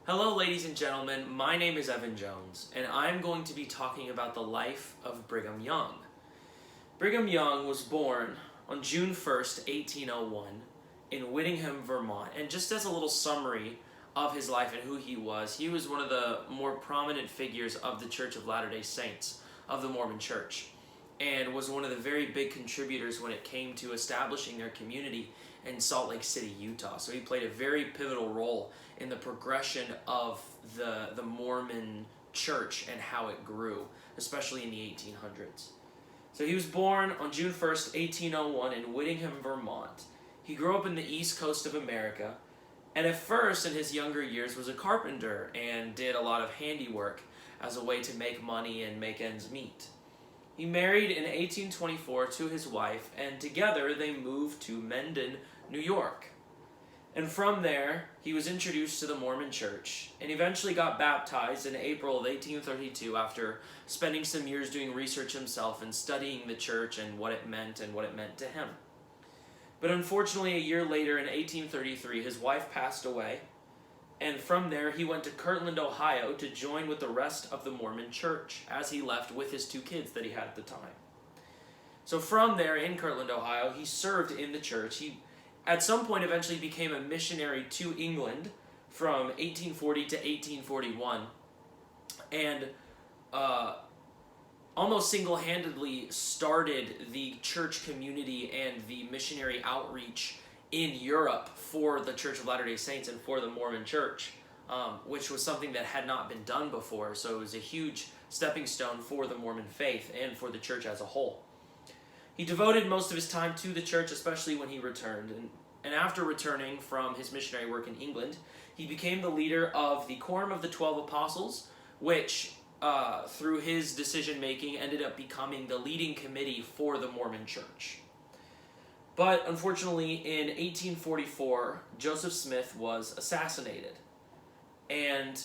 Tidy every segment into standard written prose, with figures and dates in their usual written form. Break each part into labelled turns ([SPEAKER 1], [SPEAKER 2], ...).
[SPEAKER 1] Hello, ladies and gentlemen. My name is Evan Jones, and I'm going to be talking about the life of Brigham Young. Brigham Young was born on June 1st, 1801, in Whittingham, Vermont. And just as a little summary of his life and who he was one of the more prominent figures of the Church of Latter-day Saints, of the Mormon Church, and was one of the very big contributors when it came to establishing their community in Salt Lake City, Utah. So he played a very pivotal role in the progression of the Mormon Church and how it grew, especially in the 1800s. So he was born on June 1st, 1801 in Whittingham, Vermont. He grew up in the East Coast of America, and at first in his younger years was a carpenter and did a lot of handiwork as a way to make money and make ends meet. He married in 1824 to his wife, and together they moved to Mendon, New York. And from there, he was introduced to the Mormon Church and eventually got baptized in April of 1832 after spending some years doing research himself and studying the church and what it meant to him. But unfortunately, a year later in 1833, his wife passed away, and from there he went to Kirtland, Ohio to join with the rest of the Mormon Church as he left with his 2 kids that he had at the time. So from there in Kirtland, Ohio, he served in the church. He at some point eventually became a missionary to England from 1840 to 1841, and almost single-handedly started the church community and the missionary outreach in Europe for the Church of Latter-day Saints and for the Mormon Church, which was something that had not been done before. So it was a huge stepping stone for the Mormon faith and for the church as a whole. He devoted most of his time to the church, especially when he returned. And after returning from his missionary work in England, he became the leader of the Quorum of the 12 Apostles, which, through his decision-making, ended up becoming the leading committee for the Mormon Church. But unfortunately, in 1844, Joseph Smith was assassinated. And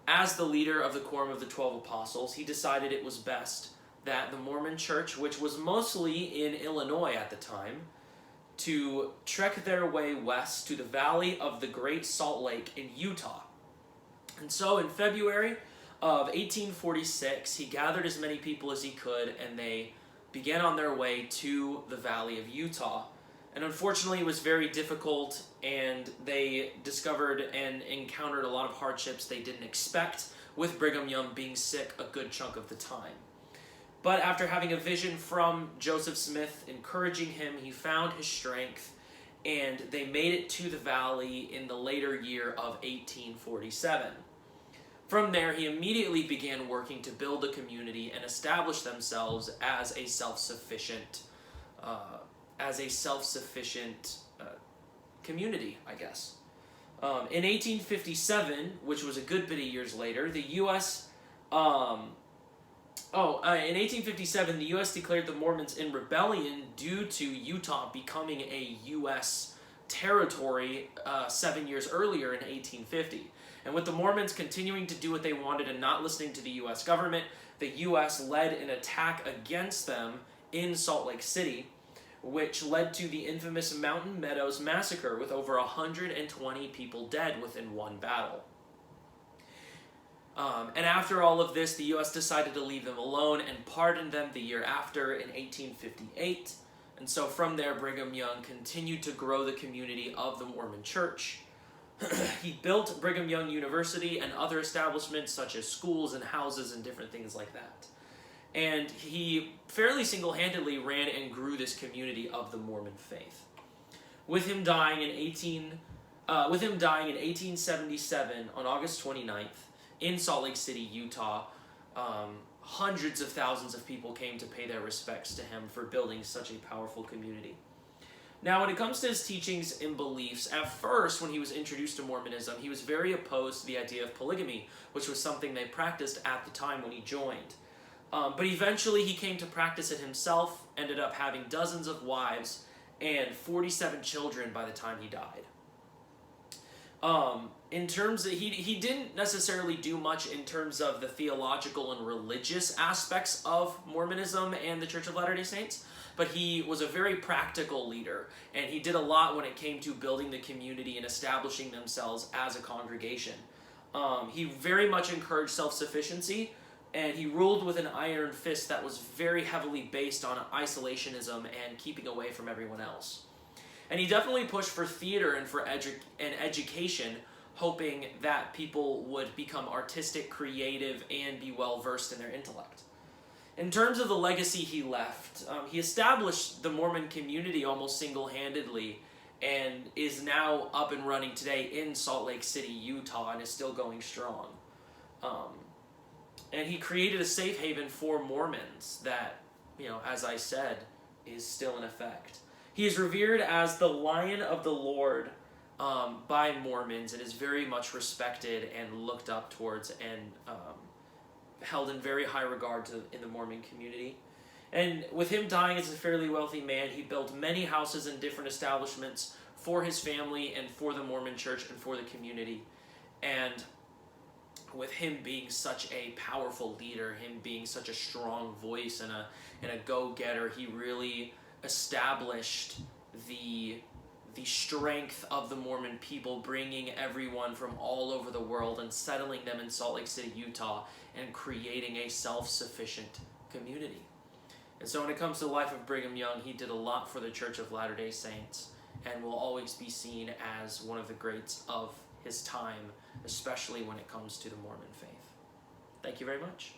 [SPEAKER 1] as the leader of the Quorum of the 12 Apostles, he decided it was best that the Mormon Church, which was mostly in Illinois at the time, to trek their way west to the Valley of the Great Salt Lake in Utah. And so in February of 1846, he gathered as many people as he could, and they began on their way to the Valley of Utah. And unfortunately, it was very difficult, and they discovered and encountered a lot of hardships they didn't expect, with Brigham Young being sick a good chunk of the time. But after having a vision from Joseph Smith encouraging him, he found his strength, and they made it to the valley in the later year of 1847. From there, he immediately began working to build a community and establish themselves as a self-sufficient community, I guess. In 1857, which was a good bit of years later, the U.S. In 1857, the U.S. declared the Mormons in rebellion due to Utah becoming a U.S. territory 7 years earlier in 1850. And with the Mormons continuing to do what they wanted and not listening to the U.S. government, the U.S. led an attack against them in Salt Lake City, which led to the infamous Mountain Meadows Massacre, with over 120 people dead within one battle. And after all of this, the U.S. decided to leave them alone and pardoned them the year after in 1858. And so from there, Brigham Young continued to grow the community of the Mormon Church. He built Brigham Young University and other establishments such as schools and houses and different things like that. And he fairly single-handedly ran and grew this community of the Mormon faith. With him dying in 1877 on August 29th, in Salt Lake City, Utah, hundreds of thousands of people came to pay their respects to him for building such a powerful community. Now, when it comes to his teachings and beliefs, at first, when he was introduced to Mormonism, he was very opposed to the idea of polygamy, which was something they practiced at the time when he joined. But eventually, he came to practice it himself, ended up having dozens of wives and 47 children by the time he died. In terms of, he didn't necessarily do much in terms of the theological and religious aspects of Mormonism and the Church of Latter-day Saints, but he was a very practical leader, and he did a lot when it came to building the community and establishing themselves as a congregation. He very much encouraged self-sufficiency, and he ruled with an iron fist that was very heavily based on isolationism and keeping away from everyone else. And he definitely pushed for theater and for education, hoping that people would become artistic, creative, and be well-versed in their intellect. In terms of the legacy he left, he established the Mormon community almost single-handedly and is now up and running today in Salt Lake City, Utah, and is still going strong. And he created a safe haven for Mormons that, as I said, is still in effect. He is revered as the Lion of the Lord by Mormons and is very much respected and looked up towards and held in very high regard in the Mormon community. And with him dying as a fairly wealthy man, he built many houses and different establishments for his family and for the Mormon church and for the community. And with him being such a powerful leader, him being such a strong voice and a go-getter, he really established the strength of the Mormon people, bringing everyone from all over the world and settling them in Salt Lake City, Utah, and creating a self-sufficient community. And so when it comes to the life of Brigham Young, he did a lot for the Church of Latter-day Saints and will always be seen as one of the greats of his time, especially when it comes to the Mormon faith. Thank you very much.